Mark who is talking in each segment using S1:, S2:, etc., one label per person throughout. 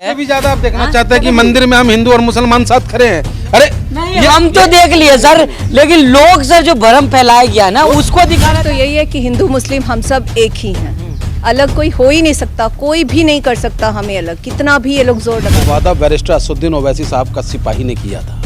S1: भी ज्यादा आप देखना चाहते हैं कि मंदिर में हम हिंदू और मुसलमान साथ खड़े हैं। अरे
S2: नहीं, हम तो देख लिए सर, लेकिन लोग सर जो भ्रम फैलाया गया ना उसको दिखाना
S3: तो यही है कि हिंदू मुस्लिम हम सब एक ही हैं, अलग कोई हो ही नहीं सकता, कोई भी नहीं कर सकता हमें अलग, कितना भी ये लोग जोर लगा।
S1: वादा बैरिस्टर असदुद्दीन ओवैसी साहब का सिपाही ने किया था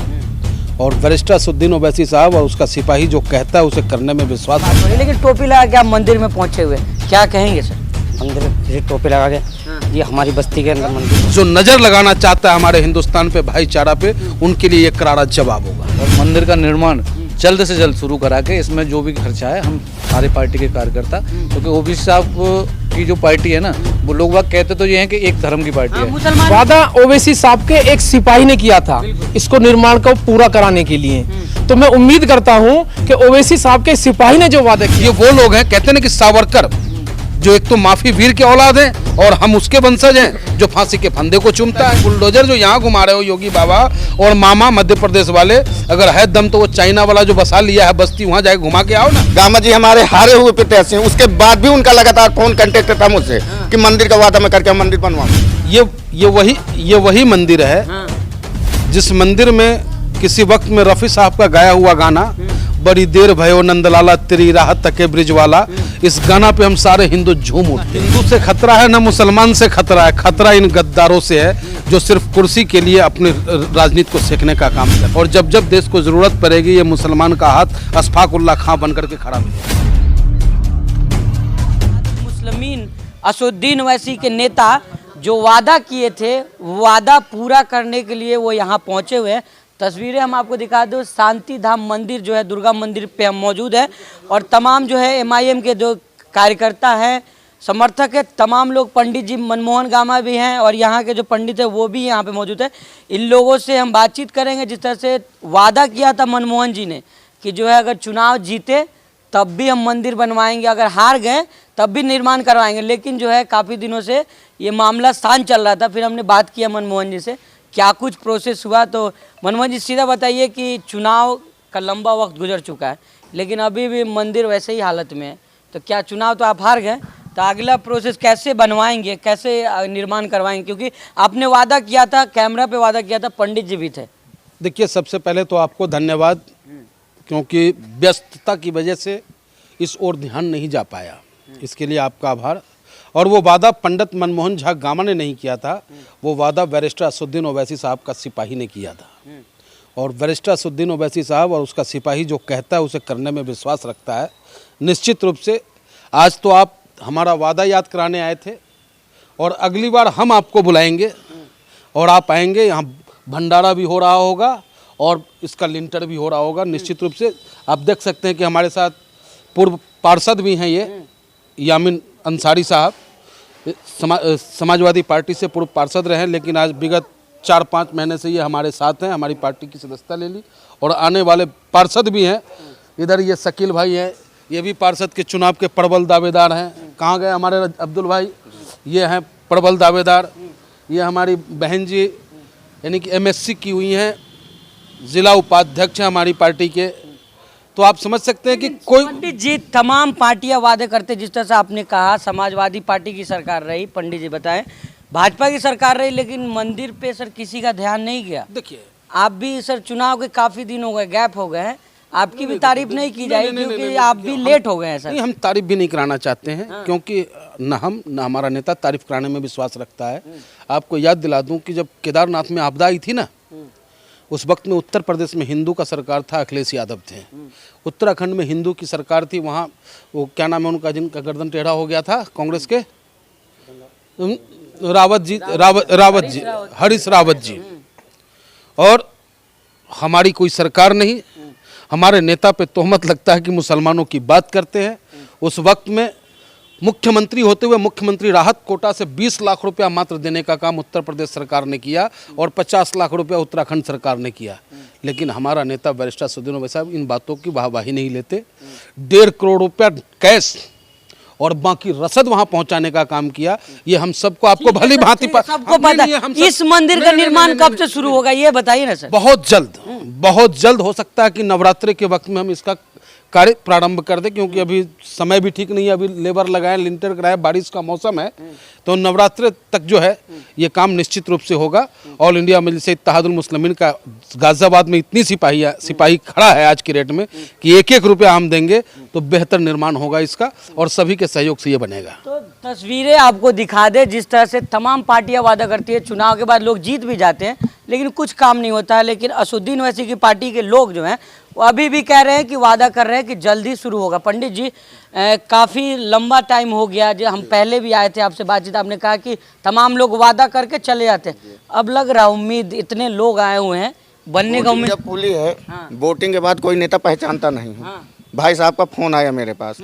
S1: और बैरिस्टर असदुद्दीन ओवैसी साहब और उसका सिपाही जो कहता है उसे करने में विश्वास।
S2: लेकिन टोपी लगा के आप मंदिर में पहुंचे हुए क्या कहेंगे सर? मंदिर में टोपी लगा के ये हमारी बस्ती के अंदर मंदिर
S1: जो नजर लगाना चाहता है हमारे हिंदुस्तान पे, भाईचारा पे, उनके लिए एक करारा जवाब होगा।
S4: और मंदिर का निर्माण जल्द से जल्द शुरू करा के इसमें जो भी खर्चा है हम सारे पार्टी के कार्यकर्ता, क्योंकि ओबीसी साहब की जो पार्टी है ना वो लोग बाग कहते तो ये हैं कि एक धर्म की पार्टी है।
S5: वादा ओवैसी साहब के एक सिपाही ने किया था इसको निर्माण को पूरा कराने के लिए, तो मैं उम्मीद करता हूं कि ओवैसी साहब के सिपाही ने जो वादा किया।
S1: ये वो लोग हैं, कहते हैं ना कि सावरकर जो एक तो माफी वीर के औलाद हैं और हम उसके वंशज हैं, जो फांसी के फंदे को चूमता है। बुलडोजर जो यहाँ घुमा रहे हो योगी बाबा और मामा मध्य प्रदेश वाले, अगर है दम तो वो चाइना वाला जो बसा लिया है बस्ती वहाँ जाके घुमा के आओ ना।
S6: गामा जी हमारे हारे हुए प्रत्याशी हैं, उसके बाद भी उनका लगातार फोन कांटेक्ट था मुझसे कि मंदिर का वादा मैं करके मंदिर बनवाऊं।
S1: ये वही मंदिर है जिस मंदिर में किसी वक्त में रफी साहब का गाया हुआ गाना बड़ी देर भयो नंदलाला तेरी राह तके ब्रिज वाला, इस गाना पे हम सारे हिंदू झूम उठते। हिंदू से खतरा है ना मुसलमान से खतरा है, खतरा इन गद्दारों से है जो सिर्फ कुर्सी के लिए अपने राजनीति को सेकने का काम करते हैं। और जब जब देश को जरूरत पड़ेगी ये मुसलमान का हाथ अशफाकुल्ला खां बनकर के खड़ा मिलेगा।
S2: मुस्लिमीन असदुद्दीन ओवैसी के नेता जो वादा किए थे वादा पूरा करने के लिए वो यहाँ पहुँचे हुए हैं। तस्वीरें हम आपको दिखा दो, शांति धाम मंदिर जो है दुर्गा मंदिर पे हम मौजूद है और तमाम जो है एमआईएम के जो कार्यकर्ता हैं, समर्थक है, तमाम लोग, पंडित जी मनमोहन गामा भी हैं और यहाँ के जो पंडित है वो भी यहाँ पे मौजूद है। इन लोगों से हम बातचीत करेंगे जिस तरह से वादा किया था मनमोहन जी ने कि जो है अगर चुनाव जीते तब भी हम मंदिर बनवाएंगे, अगर हार गए तब भी निर्माण करवाएंगे। लेकिन जो है काफ़ी दिनों से ये मामला शांत चल रहा था। फिर हमने बात किया मनमोहन जी से क्या कुछ प्रोसेस हुआ, तो मनमोहन जी सीधा बताइए कि चुनाव का लंबा वक्त गुजर चुका है लेकिन अभी भी मंदिर वैसे ही हालत में है, तो क्या चुनाव तो आप हार गए, तो अगला प्रोसेस कैसे बनवाएंगे, कैसे निर्माण करवाएंगे? क्योंकि आपने वादा किया था, कैमरा पे वादा किया था, पंडित जी भी थे।
S1: देखिए, सबसे पहले तो आपको धन्यवाद, क्योंकि व्यस्तता की वजह से इस ओर ध्यान नहीं जा पाया, इसके लिए आपका आभार। और वो वादा पंडित मनमोहन झा गामा ने नहीं किया था, वो वादा बैरिस्टर असदुद्दीन ओवैसी साहब का सिपाही ने किया था। और बैरिस्टर असदुद्दीन ओवैसी साहब और उसका सिपाही जो कहता है उसे करने में विश्वास रखता है। निश्चित रूप से आज तो आप हमारा वादा याद कराने आए थे और अगली बार हम आपको बुलाएंगे और आप आएंगे, यहाँ भंडारा भी हो रहा होगा और इसका लिंटर भी हो रहा होगा। निश्चित रूप से आप देख सकते हैं कि हमारे साथ पूर्व पार्षद भी हैं, ये यामिन अंसारी साहब समाजवादी पार्टी से पूर्व पार्षद रहे, लेकिन आज विगत 4-5 महीने से ये हमारे साथ हैं, हमारी पार्टी की सदस्यता ले ली और आने वाले पार्षद भी हैं। इधर ये शकील भाई हैं, ये भी पार्षद के चुनाव के प्रबल दावेदार हैं। कहाँ गए हमारे अब्दुल भाई? ये हैं प्रबल दावेदार। ये हमारी बहन जी यानी कि एमएससी की हुई हैं, जिला उपाध्यक्ष हैं हमारी पार्टी के। तो आप समझ सकते हैं कि कोई
S2: पंडित जी तमाम पार्टियां वादे करते, जिस तरह से आपने कहा समाजवादी पार्टी की सरकार रही, पंडित जी बताएं भाजपा की सरकार रही, लेकिन मंदिर पे सर किसी का ध्यान नहीं गया।
S1: देखिए,
S2: आप भी सर चुनाव के काफी दिन हो गए, गैप हो गए हैं, आपकी भी तारीफ नहीं की जाएगी क्योंकि आप भी लेट हो गए हैं सर।
S1: नहीं, हम तारीफ भी नहीं कराना चाहते हैं क्योंकि न हम न हमारा नेता तारीफ कराने में विश्वास रखता है। आपको याद दिला दूं कि जब केदारनाथ में आपदा आई थी ना, उस वक्त में उत्तर प्रदेश में हिंदू का सरकार था, अखिलेश यादव थे। उत्तराखंड में हिंदू की सरकार थी, वहाँ वो क्या नाम है उनका, जिनका गर्दन टेढ़ा हो गया था, कांग्रेस के रावत जी, हरीश रावत जी। और हमारी कोई सरकार नहीं, हमारे नेता पे तोहमत लगता है कि मुसलमानों की बात करते हैं। उस वक्त में मुख्यमंत्री होते हुए मुख्यमंत्री राहत कोटा से 20 लाख रुपया मात्र देने का काम उत्तर प्रदेश सरकार ने किया और 50 लाख रुपया उत्तराखंड सरकार ने किया। लेकिन हमारा नेता बैरिस्टर असदुद्दीन ओवैसी साहब इन बातों की वाहवाही नहीं लेते। 1.5 करोड़ रुपया कैश और बाकी रसद वहां पहुंचाने का काम किया। ये हम सबको, आपको भली भांति
S2: सबको पता है। इस मंदिर का निर्माण कब से शुरू होगा ये बताइए ना सर।
S1: बहुत जल्द हो सकता है कि नवरात्रि के वक्त में हम इसका कार्य प्रारंभ कर दे, क्योंकि अभी समय भी ठीक नहीं है। अभी लेबर लगाए, लिंटर कराए, बारिश का मौसम है, तो नवरात्र तक जो है ये काम निश्चित रूप से होगा। ऑल इंडिया मजलिस इत्तेहादुल मुस्लिमीन का गाजियाबाद में इतनी सिपाही खड़ा है आज की रेट में कि एक एक रुपया हम देंगे तो बेहतर निर्माण होगा इसका, और सभी के सहयोग से ये बनेगा।
S2: तो तस्वीरें आपको दिखा दे जिस तरह से तमाम पार्टियां वादा करती है, चुनाव के बाद लोग जीत भी जाते हैं लेकिन कुछ काम नहीं होता है। लेकिन असुद्दीन ओवैसी की पार्टी के लोग जो हैं वो अभी भी कह रहे हैं कि वादा कर रहे हैं कि जल्दी शुरू होगा। पंडित जी, काफ़ी लंबा टाइम हो गया, जो हम पहले भी आए थे आपसे बातचीत, आपने कहा कि तमाम लोग वादा करके चले जाते हैं। अब लग रहा उम्मीद, इतने लोग आए हुए हैं, बनने का उम्मीद
S6: फूली है। वोटिंग के बाद कोई नेता पहचानता नहीं है। भाई साहब का फोन आया मेरे पास,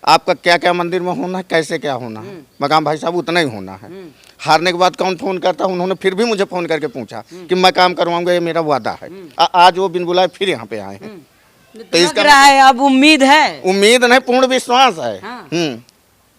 S6: आपका क्या क्या मंदिर में होना है, कैसे क्या होना है। मैं कहा भाई साहब उतना ही होना है। हारने के बाद कौन फोन करता, उन्होंने फिर भी मुझे फोन करके पूछा कि मैं काम करवाऊंगा, ये मेरा वादा है। आज वो बिन बुलाए फिर यहाँ पे आए हैं।
S2: तो लग रहा है अब उम्मीद है,
S6: उम्मीद नहीं, पूर्ण विश्वास है।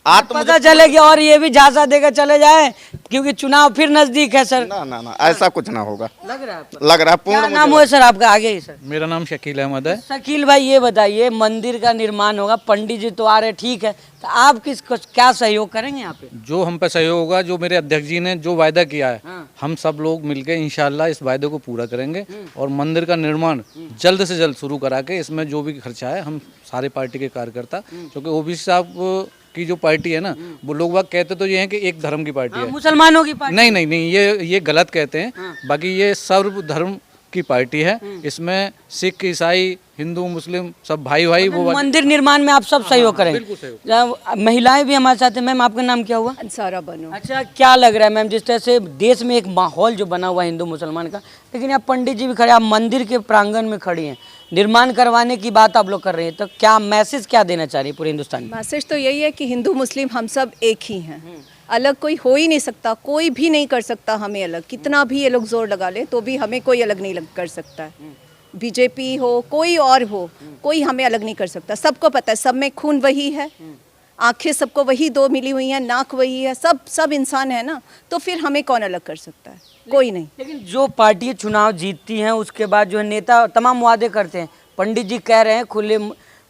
S6: आज तो
S2: पता चलेगी और ये भी झांसा देकर चले जाए, क्योंकि चुनाव फिर नजदीक है सर।
S6: ना ऐसा कुछ ना होगा,
S2: लग रहा है
S6: लग रहा है
S2: क्या
S6: पूर्ण।
S2: नाम हुआ सर आपका? आगे ही सर।
S4: मेरा नाम शकील अहमद है।
S2: शकील भाई, ये बताइए, मंदिर का निर्माण होगा, पंडित जी तो आ रहे, ठीक है, तो आप किसको क्या सहयोग करेंगे यहाँ पे?
S4: जो हम पे सहयोग होगा, जो मेरे अध्यक्ष जी ने जो वायदा किया है, हम सब लोग मिलकर इंशाल्लाह इस वायदे को पूरा करेंगे और मंदिर का निर्माण जल्द से जल्द शुरू करा के इसमें जो भी खर्चा है हम सारे पार्टी के कार्यकर्ता, क्योंकि ओबीसी साहब की जो पार्टी है ना, वो लोग बाग कहते तो ये हैं कि एक धर्म की पार्टी है।
S2: मुसलमानों की पार्टी?
S4: नहीं, ये गलत कहते हैं। बाकी ये सर्व धर्म की पार्टी है। इसमें सिख, ईसाई, हिंदू, मुस्लिम सब भाई वो
S2: मंदिर निर्माण में आप सब सहयोग करेंगे?
S4: बिल्कुल सहयोग।
S2: महिलाएं भी हमारे साथ हैं। मैम, आपका नाम क्या हुआ?
S3: अंसारा बनो।
S2: अच्छा, क्या लग रहा है मैम, जिस तरह से देश में एक माहौल जो बना हुआ है हिंदू मुसलमान का, लेकिन यहाँ पंडित जी भी खड़े, आप मंदिर के प्रांगण में खड़ी हैं, निर्माण करवाने की बात आप लोग कर रहे हैं, तो क्या मैसेज क्या देना चाह रही है पूरे हिंदुस्तान में?
S3: मैसेज तो यही है कि हिंदू मुस्लिम हम सब एक ही हैं, अलग कोई हो ही नहीं सकता, कोई भी नहीं कर सकता हमें अलग। कितना भी ये लोग जोर लगा ले तो भी हमें कोई अलग नहीं कर सकता है। बीजेपी हो, कोई और हो, कोई हमें अलग नहीं कर सकता। सबको पता है, सब में खून वही है, आंखें सबको वही दो मिली हुई हैं, नाक वही है, सब इंसान है ना, तो फिर हमें कौन अलग कर सकता है? कोई नहीं।
S2: लेकिन जो पार्टी चुनाव जीतती हैं उसके बाद जो है नेता तमाम वादे करते हैं। पंडित जी कह रहे हैं खुले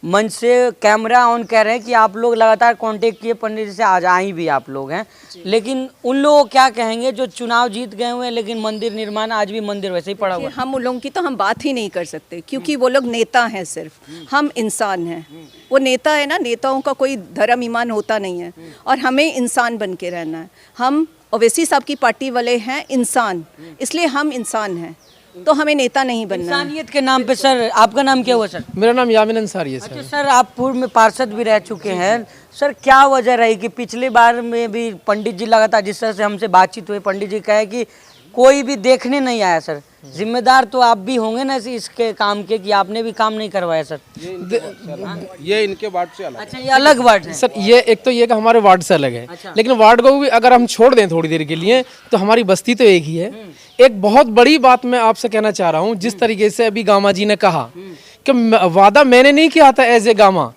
S2: मंच से, कैमरा ऑन, कह रहे हैं कि आप लोग लगातार कांटेक्ट किए पंडित जी से, आज आई भी आप लोग हैं, लेकिन उन लोगों क्या कहेंगे जो चुनाव जीत गए हुए हैं लेकिन मंदिर निर्माण आज भी मंदिर वैसे ही पड़ा हुआ है?
S3: हम उन लोगों की तो हम बात ही नहीं कर सकते, क्योंकि वो लोग नेता हैं, सिर्फ हम इंसान हैं। वो नेता है ना, नेताओं का कोई धर्म ईमान होता नहीं है, और हमें इंसान बन के रहना है। हम ओवैसी साहब की पार्टी वाले हैं इंसान, इसलिए हम इंसान हैं, तो हमें नेता नहीं बनना है।
S2: इंसानियत के नाम पे। सर, आपका नाम क्या हुआ सर?
S5: मेरा नाम यामिन अंसारी है सर।
S2: अच्छा सर, आप पूर्व में पार्षद भी रह चुके हैं सर, क्या वजह रही कि पिछले बार में भी पंडित जी लगातार, जिस तरह से हमसे बातचीत हुई, पंडित जी कहे कि कोई भी देखने नहीं आया सर? जिम्मेदार तो आप भी होंगे ना इसके काम के, कि आपने भी काम नहीं करवाया सर?
S1: ये इनके वार्ड से अलग।
S2: अच्छा, ये अलग वार्ड है
S5: सर। ये एक तो ये कि हमारे वार्ड से अलग है,
S2: अच्छा।
S5: लेकिन वार्ड को भी अगर हम छोड़ दें थोड़ी देर के लिए तो हमारी बस्ती तो एक ही है। एक बहुत बड़ी बात मैं आपसे कहना चाह रहा हूँ, जिस तरीके से अभी गामा जी ने कहा कि वादा मैंने नहीं किया था एज ए गामा,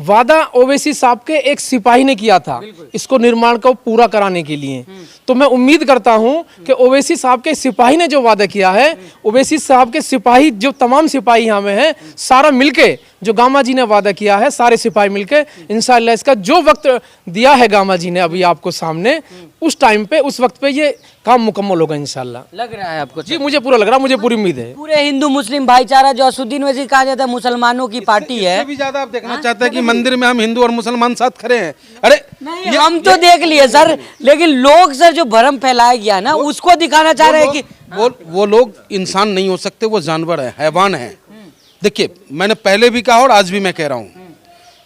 S5: वादा ओवैसी साहब के एक सिपाही ने किया था इसको निर्माण को पूरा कराने के लिए। तो मैं उम्मीद करता हूं कि ओवैसी साहब के सिपाही ने जो वादा किया है, ओवैसी साहब के सिपाही, जो तमाम सिपाही यहाँ में हैं, सारा मिलके जो गामा जी ने वादा किया है, सारे सिपाही मिलके इंशाअल्लाह इसका जो वक्त दिया है गामा जी ने अभी आपको सामने, उस टाइम पे, उस वक्त पे ये काम मुकम्मल होगा इंशाअल्लाह।
S2: लग रहा है आपको?
S5: जी, मुझे पूरा लग रहा है, मुझे पूरी उम्मीद है।
S2: पूरे हिंदू मुस्लिम भाईचारा, जो असुद्दीन ओवैसी कहा जाता है मुसलमानों की पार्टी है,
S1: इससे भी ज्यादा आप देखना चाहते हैं कि मंदिर में हम हिंदू और मुसलमान साथ खड़े हैं? अरे
S2: नहीं, हम तो देख लिए सर, लेकिन लोग सर जो भ्रम फैलाया गया ना, उसको दिखाना चाह रहे हैं कि
S1: वो लोग इंसान नहीं हो सकते, वो जानवर है, हैवान है। देखिए, मैंने पहले भी कहा और आज भी मैं कह रहा हूँ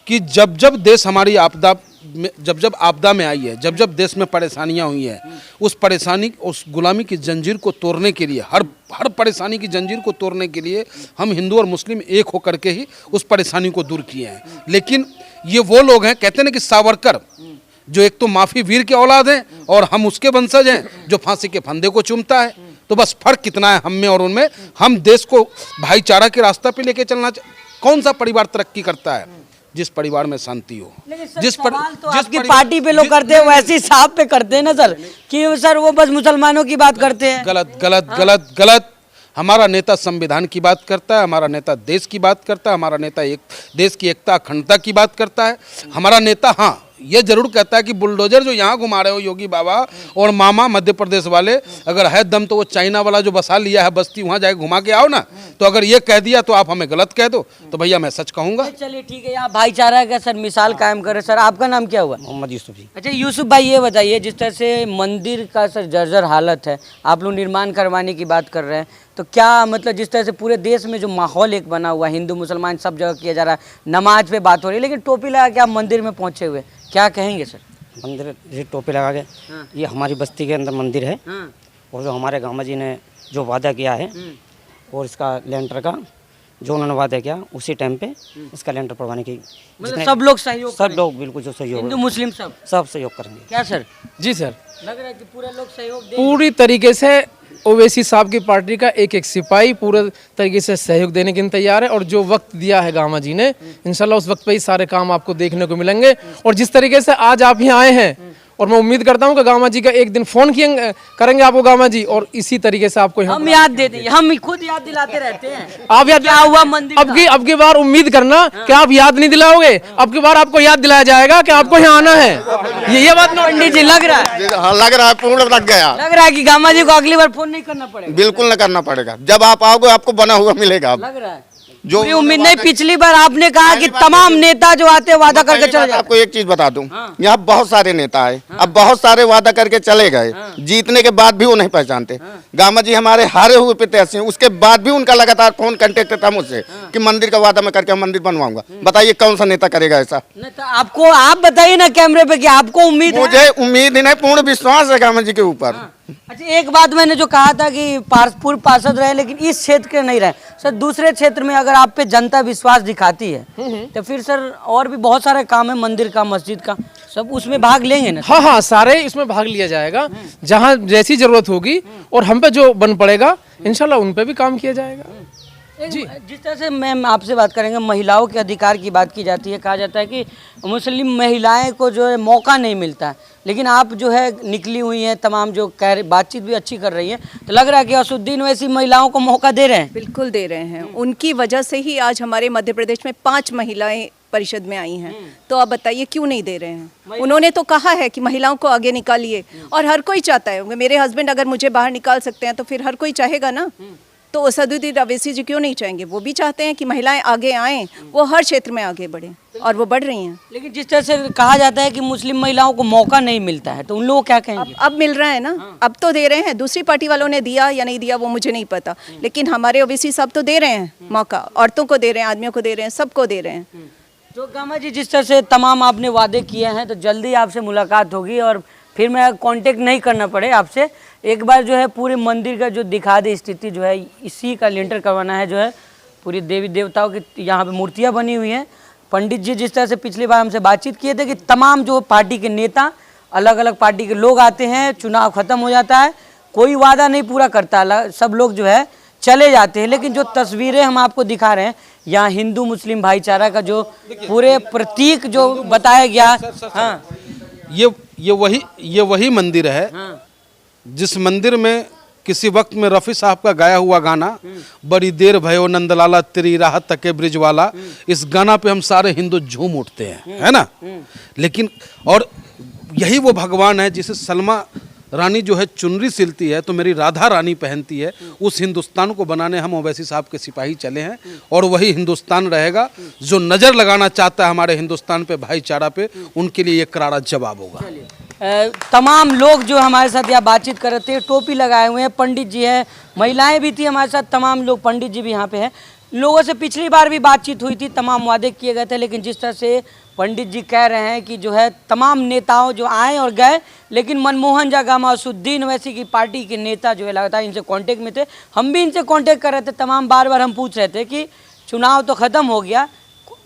S1: कि जब जब देश हमारी आपदा में, जब आपदा में आई है, जब देश में परेशानियां हुई हैं, उस परेशानी, उस गुलामी की जंजीर को तोड़ने के लिए, हर परेशानी की जंजीर को तोड़ने के लिए हम हिंदू और मुस्लिम एक होकर के ही उस परेशानी को दूर किए हैं। लेकिन ये वो लोग हैं, कहते हैं ना कि सावरकर, जो एक तो माफी वीर के औलाद हैं और हम उसके वंशज हैं, जो फांसी के फंदे को चूमता है। तो बस फर्क कितना है हम में और उनमें। हम देश को भाईचारा के रास्ता पे लेके चलना। कौन सा परिवार तरक्की करता है? जिस परिवार में शांति हो। जिस
S2: पार्टी पे लोग करते हैं वैसे साहब पे करते हैं ना सर, कि सर वो बस मुसलमानों की बात करते हैं।
S1: गलत गलत गलत गलत। हमारा नेता संविधान की बात करता है, हमारा नेता देश की बात करता है, हमारा नेता एक देश की एकता अखंडता की बात करता है। हमारा नेता हाँ ये जरूर कहता है कि बुलडोजर जो यहाँ घुमा रहे हो योगी बाबा और मामा मध्य प्रदेश वाले, अगर है दम तो वो चाइना वाला जो बसा लिया है बस्ती वहाँ जाके घुमा के आओ ना। तो अगर ये कह दिया तो आप हमें गलत कह दो, तो भैया मैं सच कहूँगा।
S2: चलिए ठीक है, आप भाईचारा का सर मिसाल कायम करें। सर आपका नाम क्या हुआ?
S7: मोहम्मद यूसुफ जी।
S2: अच्छा यूसुफ भाई, ये बताइए जिस तरह से मंदिर का सर जर्जर हालत है, आप लोग निर्माण करवाने की बात कर रहे हैं, तो क्या मतलब जिस तरह से पूरे देश में जो माहौल एक बना हुआ है, हिंदू मुसलमान सब जगह किया जा रहा है, नमाज पे बात हो रही है, लेकिन टोपी लगा के आप मंदिर में पहुंचे हुए, क्या कहेंगे सर?
S7: मंदिर ये टोपी लगा के, ये हमारी बस्ती के अंदर मंदिर है और जो हमारे गामा जी ने जो वादा किया है और इसका लेंटर का जो उन्होंने वादा किया उसी टाइम पे इसका लेंटर पड़वाने की
S2: मतलब सब लोग सहयोग
S7: सब लोग बिल्कुल जो सहयोग
S2: हिंदू मुस्लिम सब
S7: सहयोग करेंगे।
S2: क्या सर
S5: जी सर,
S2: लग रहा है कि पूरा लोग सहयोग दे?
S5: पूरी तरीके से ओवैसी साहब की पार्टी का एक एक सिपाही पूरे तरीके से सहयोग देने के लिए तैयार है। और जो वक्त दिया है गामा जी ने, इंशाल्लाह उस वक्त पे ही सारे काम आपको देखने को मिलेंगे। और जिस तरीके से आज आप यहाँ आए हैं, और मैं उम्मीद करता हूँ कि गामा जी का एक दिन फोन करेंगे आपको गामा जी, और इसी तरीके से आपको
S2: हम याद दे देंगे, हम खुद याद दिलाते रहते हैं।
S5: आप याद
S2: क्या हुआ मंदिर का?
S5: अब की बार उम्मीद करना कि आप याद नहीं दिलाओगे, अब की बार आपको याद दिलाया जाएगा कि आपको यहाँ आना है। ये बात ना
S2: पंडित जी लग रहा है,
S6: हाँ लग रहा है, पूर्ण लग गया।
S2: लग रहा है कि गामा जी को अगली बार फोन नहीं करना पड़ेगा।
S6: बिल्कुल न करना पड़ेगा, जब आप आओगे आपको बना हुआ मिलेगा।
S2: लग रहा है
S6: जो
S2: पूरी उम्मीद नहीं। पिछली बार आपने कहा कि तमाम नेता जो आते हैं वादा करके चले जाते हैं।
S6: आपको एक चीज बता दूं, यहाँ बहुत सारे नेता आए, अब बहुत सारे वादा करके चले गए, जीतने के बाद भी वो नहीं पहचानते। गामा जी हमारे हारे हुए प्रत्याशी हैं, उसके बाद भी उनका लगातार फोन कांटेक्ट था मुझसे कि मंदिर का वादा मैं करके मंदिर बनवाऊंगा। बताइए कौन सा नेता करेगा ऐसा?
S2: नहीं तो आपको आप बताइए ना कैमरे पे कि आपको उम्मीद है?
S6: मुझे उम्मीद ही नहीं, पूर्ण विश्वास है गामा जी के ऊपर।
S2: अच्छा एक बात मैंने जो कहा था कि पूर्व पार्षद रहे लेकिन इस क्षेत्र के नहीं रहे सर, दूसरे क्षेत्र में अगर आप पे जनता विश्वास दिखाती है तो फिर सर और भी बहुत सारे काम है, मंदिर का मस्जिद का, सब उसमें भाग लेंगे ना?
S5: हाँ, सारे इसमें भाग लिया जाएगा, जहाँ जैसी जरूरत होगी और हम पे जो बन पड़ेगा इंशाल्लाह उन पे भी काम किया जाएगा।
S2: जी जिस तरह से मैम आपसे बात करेंगे, महिलाओं के अधिकार की बात की जाती है, कहा जाता है कि मुस्लिम महिलाएं को जो है मौका नहीं मिलता है, लेकिन आप जो है निकली हुई हैं, तमाम जो कह रही बातचीत भी अच्छी कर रही हैं, तो लग रहा है कि असुद्दीन वैसी महिलाओं को मौका दे रहे हैं।
S3: बिल्कुल दे रहे हैं, उनकी वजह से ही आज हमारे मध्य प्रदेश में 5 महिलाएं परिषद में आई हैं। तो आप बताइए क्यों नहीं दे रहे हैं? उन्होंने तो कहा है कि महिलाओं को आगे निकालिए, और हर कोई चाहता है। मेरे हस्बैंड अगर मुझे बाहर निकाल सकते हैं तो फिर हर कोई चाहेगा ना। तो असदुद्दीन ओवैसी जी क्यों नहीं चाहेंगे? वो भी चाहते हैं कि महिलाएं आगे आएं, वो हर क्षेत्र में आगे बढ़ें, और वो बढ़ रही हैं।
S2: लेकिन जिस तरह से कहा जाता है कि मुस्लिम महिलाओं को मौका नहीं मिलता है, तो उन लोगों क्या कहेंगे?
S3: अब मिल रहा है ना, अब तो दे रहे हैं। दूसरी पार्टी वालों ने दिया या नहीं दिया वो मुझे नहीं पता, लेकिन हमारे ओवैसी साहब तो दे रहे हैं मौका, औरतों को दे रहे हैं, आदमियों को दे रहे हैं, सबको दे रहे हैं।
S2: तो गामा जी जिस तरह से तमाम आपने वादे किए हैं, तो जल्दी आपसे मुलाकात होगी और फिर मैं कांटेक्ट नहीं करना पड़े आपसे, एक बार जो है पूरे मंदिर का जो दिखा दे स्थिति जो है, इसी का लेंटर करवाना है। जो है पूरी देवी देवताओं की यहाँ पे मूर्तियाँ बनी हुई हैं। पंडित जी जिस तरह से पिछली बार हमसे बातचीत किए थे कि तमाम जो पार्टी के नेता, अलग अलग पार्टी के लोग आते हैं, चुनाव खत्म हो जाता है, कोई वादा नहीं पूरा करता, सब लोग जो है चले जाते हैं। लेकिन जो तस्वीरें हम आपको दिखा रहे हैं, यहाँ हिंदू मुस्लिम भाईचारा का जो पूरे प्रतीक जो बताया गया, हाँ
S1: ये वही मंदिर है जिस मंदिर में किसी वक्त में रफ़ी साहब का गाया हुआ गाना बड़ी देर भयो नंदलाला तेरी राह तके ब्रिज वाला, इस गाना पे हम सारे हिंदू झूम उठते हैं, है ना। लेकिन और यही वो भगवान है जिसे सलमा रानी जो है चुनरी सिलती है तो मेरी राधा रानी पहनती है। उस हिंदुस्तान को बनाने हम ओवैसी साहब के सिपाही चले हैं, और वही हिंदुस्तान रहेगा। जो नज़र लगाना चाहता है हमारे हिंदुस्तान पे, भाईचारा पे, उनके लिए ये करारा जवाब होगा।
S2: तमाम लोग जो हमारे साथ यहाँ बातचीत कर रहे थे, टोपी लगाए हुए हैं, पंडित जी है, महिलाएं भी थी हमारे साथ, तमाम लोग, पंडित जी भी यहाँ पे हैं। लोगों से पिछली बार भी बातचीत हुई थी, तमाम वादे किए गए थे, लेकिन जिस तरह से पंडित जी कह रहे हैं कि जो है तमाम नेताओं जो आए और गए, लेकिन मनमोहन झा गामा असुद्दीन वैसी की पार्टी के नेता जो है लगातार इनसे कांटेक्ट में थे। हम भी इनसे कांटेक्ट कर रहे थे, तमाम बार हम पूछ रहे थे कि चुनाव तो ख़त्म हो गया,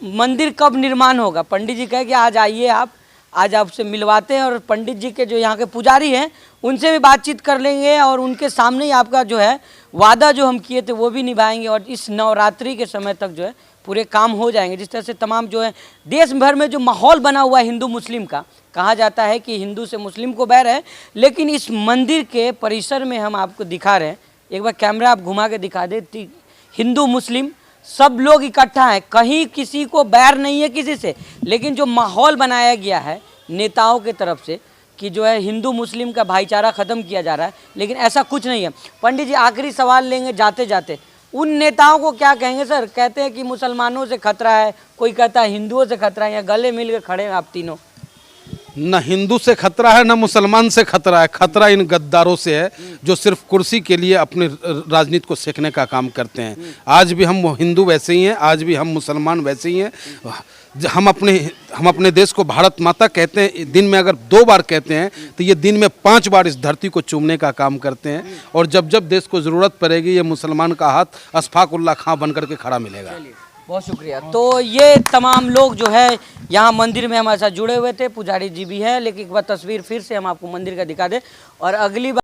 S2: मंदिर कब निर्माण होगा? पंडित जी कहे कि आज आइए, आप आज आपसे मिलवाते हैं, और पंडित जी के जो यहाँ के पुजारी हैं उनसे भी बातचीत कर लेंगे, और उनके सामने ही आपका जो है वादा जो हम किए थे वो भी निभाएंगे, और इस नवरात्रि के समय तक जो है पूरे काम हो जाएंगे। जिस तरह से तमाम जो है देश भर में जो माहौल बना हुआ है हिंदू मुस्लिम का, कहा जाता है कि हिंदू से मुस्लिम को बैर है, लेकिन इस मंदिर के परिसर में हम आपको दिखा रहे हैं एक बार कैमरा आप घुमा के दिखा दे। हिंदू मुस्लिम सब लोग इकट्ठा हैं, कहीं किसी को बैर नहीं है किसी से, लेकिन जो माहौल बनाया गया है नेताओं की तरफ से कि जो है हिंदू मुस्लिम का भाईचारा ख़त्म किया जा रहा है, लेकिन ऐसा कुछ नहीं है। पंडित जी आखिरी सवाल लेंगे जाते जाते, उन नेताओं को क्या कहेंगे सर? कहते हैं कि मुसलमानों से खतरा है, कोई कहता है हिंदुओं से खतरा है, या गले मिल के खड़े हैं आप तीनों?
S1: न हिंदू से खतरा है, न मुसलमान से खतरा है। खतरा इन गद्दारों से है जो सिर्फ कुर्सी के लिए अपनी राजनीति को सेकने का काम करते हैं। आज भी हम हिंदू वैसे ही हैं, आज भी हम मुसलमान वैसे ही हैं। हम अपने देश को भारत माता कहते हैं, दिन में अगर 2 बार कहते हैं तो ये दिन में 5 बार इस धरती को चूमने का काम करते हैं। और जब जब देश को ज़रूरत पड़ेगी ये मुसलमान का हाथ अशफाक उल्लाह खां बन करके खड़ा मिलेगा।
S2: बहुत शुक्रिया। तो ये तमाम लोग जो है यहाँ मंदिर में हमारे साथ जुड़े हुए थे, पुजारी जी भी है, लेकिन एक बार तस्वीर फिर से हम आपको मंदिर का दिखा दें और अगली बार